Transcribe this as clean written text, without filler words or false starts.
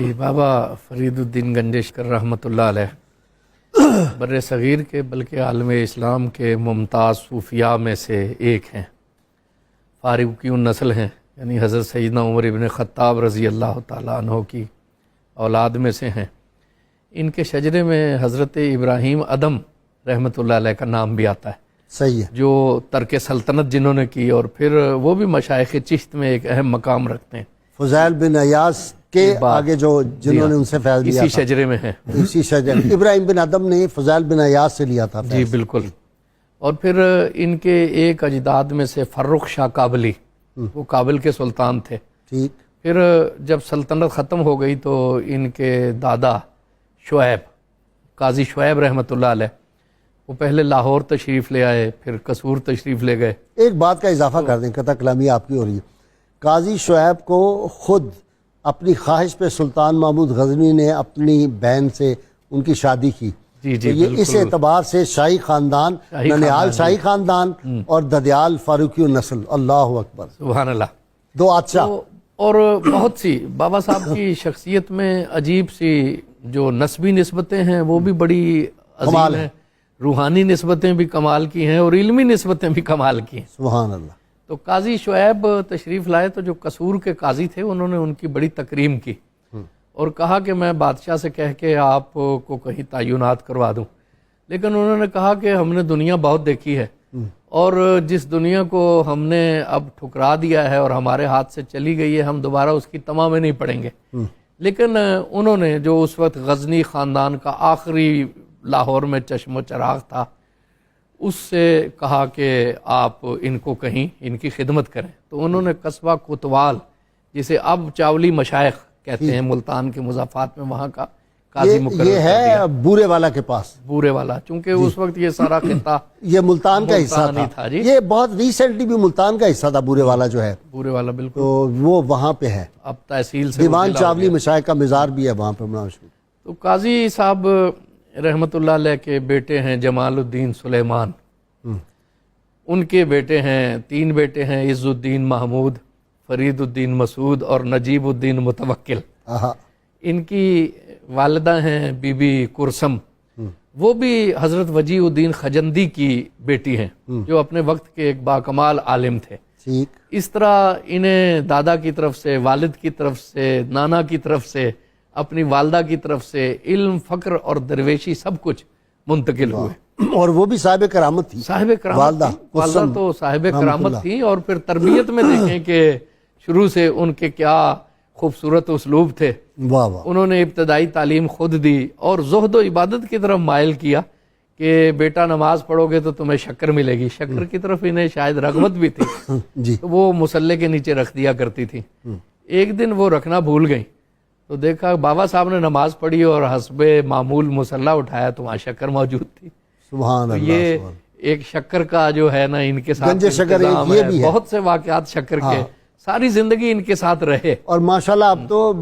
جی بابا فرید الدین گنجشکر رحمۃ اللہ علیہ بر صغیر کے بلکہ عالم اسلام کے ممتاز صوفیاء میں سے ایک ہیں، فاروقی النسل ہیں، یعنی حضرت سیدنا عمر ابن خطاب رضی اللہ تعالیٰ عنہ کی اولاد میں سے ہیں۔ ان کے شجرے میں حضرت ابراہیم ادم رحمۃ اللہ علیہ کا نام بھی آتا ہے، صحیح ہے، جو ترک سلطنت جنہوں نے کی، اور پھر وہ بھی مشائخ چشت میں ایک اہم مقام رکھتے ہیں۔ فضیل بن ایاس کے آگے جو جنہوں نے ان سے فیض لیا اسی تھا، شجرے میں ہیں۔ اسی شجرے ابراہیم بن ادم نے فضیل بن ایاس سے لیا تھا جی فیض۔ بالکل۔ اور پھر ان کے ایک اجداد میں سے فرخ شاہ کابلی، وہ کابل کے سلطان تھے۔ ٹھیک، پھر جب سلطنت ختم ہو گئی تو ان کے دادا شعیب، قاضی شعیب رحمۃ اللہ علیہ، وہ پہلے لاہور تشریف لے آئے، پھر قصور تشریف لے گئے۔ ایک بات کا اضافہ کر دیں، قطع کلامی آپ کی ہو رہی ہے۔ قاضی شعیب کو خود اپنی خواہش پہ سلطان محمود غزنوی نے اپنی بہن سے ان کی شادی کی۔ جی تو یہ اس اعتبار سے شاہی خاندان، ننیال شاہی خاندان اور ددیال فاروقی النسل، اللہ اکبر، سبحان اللہ۔ دو بادشاہ۔ اور بہت سی بابا صاحب کی شخصیت میں عجیب سی جو نسبی نسبتیں ہیں وہ بھی بڑی عظیم ہیں، روحانی نسبتیں بھی کمال کی ہیں اور علمی نسبتیں بھی کمال کی ہیں۔ سبحان اللہ۔ تو قاضی شعیب تشریف لائے تو جو قصور کے قاضی تھے انہوں نے ان کی بڑی تکریم کی اور کہا کہ میں بادشاہ سے کہہ کے آپ کو کہیں تعینات کروا دوں، لیکن انہوں نے کہا کہ ہم نے دنیا بہت دیکھی ہے اور جس دنیا کو ہم نے اب ٹھکرا دیا ہے اور ہمارے ہاتھ سے چلی گئی ہے، ہم دوبارہ اس کی تمام میں نہیں پڑیں گے۔ لیکن انہوں نے جو اس وقت غزنی خاندان کا آخری لاہور میں چشم و چراغ تھا، اس سے کہا کہ آپ ان کو کہیں ان کی خدمت کریں۔ تو انہوں نے قصبہ کوتوال، جسے اب چاولی مشائخ کہتے ہیں ملتان کے مضافات میں، وہاں کا قاضی مقرر یہ ہے بورے والا کے پاس، بورے والا، چونکہ اس وقت یہ سارا خطہ یہ ملتان کا حصہ تھا۔ جی یہ بہت ریسنٹلی بھی ملتان کا حصہ تھا بورے والا جو ہے، بورے والا بالکل، تو وہ وہاں پہ ہے۔ اب تحصیل سے دیوان چاولی مشائخ کا مزار بھی ہے وہاں پہ بنا مشہور۔ تو قاضی صاحب رحمۃ اللہ علیہ کے بیٹے ہیں جمال الدین سلیمان، ان کے بیٹے ہیں، 3 بیٹے ہیں، عز الدین محمود، فرید الدین مسعود اور نجیب الدین متوکل۔ ان کی والدہ ہیں بی بی کرسم، وہ بھی حضرت وجیہ الدین خجندی کی بیٹی ہیں، جو اپنے وقت کے ایک باکمال عالم تھے۔ اس طرح انہیں دادا کی طرف سے، والد کی طرف سے، نانا کی طرف سے، اپنی والدہ کی طرف سے علم، فقر اور درویشی سب کچھ منتقل ہوئے۔ اور وہ بھی صاحب کرامت تھی، صاحب کرامت تھی، والدہ تو صاحب کرامت تھی، اور پھر تربیت میں دیکھیں کہ شروع سے ان کے کیا خوبصورت اسلوب تھے۔ انہوں نے ابتدائی تعلیم خود دی اور زہد و عبادت کی طرف مائل کیا کہ بیٹا نماز پڑھو گے تو تمہیں شکر ملے گی۔ شکر کی طرف انہیں شاید رغبت بھی تھی، تو وہ مصلے کے نیچے رکھ دیا کرتی تھی۔ ایک دن وہ رکھنا بھول گئی تو دیکھا بابا صاحب نے نماز پڑھی اور حسب معمول مصلہ اٹھایا تو وہاں شکر موجود تھی۔ سبحان اللہ۔ یہ ایک شکر کا جو ہے نا ان کے ساتھ انتظام ہے، بہت سے واقعات شکر کے ساری زندگی ان کے ساتھ رہے، اور ماشاءاللہ اب تو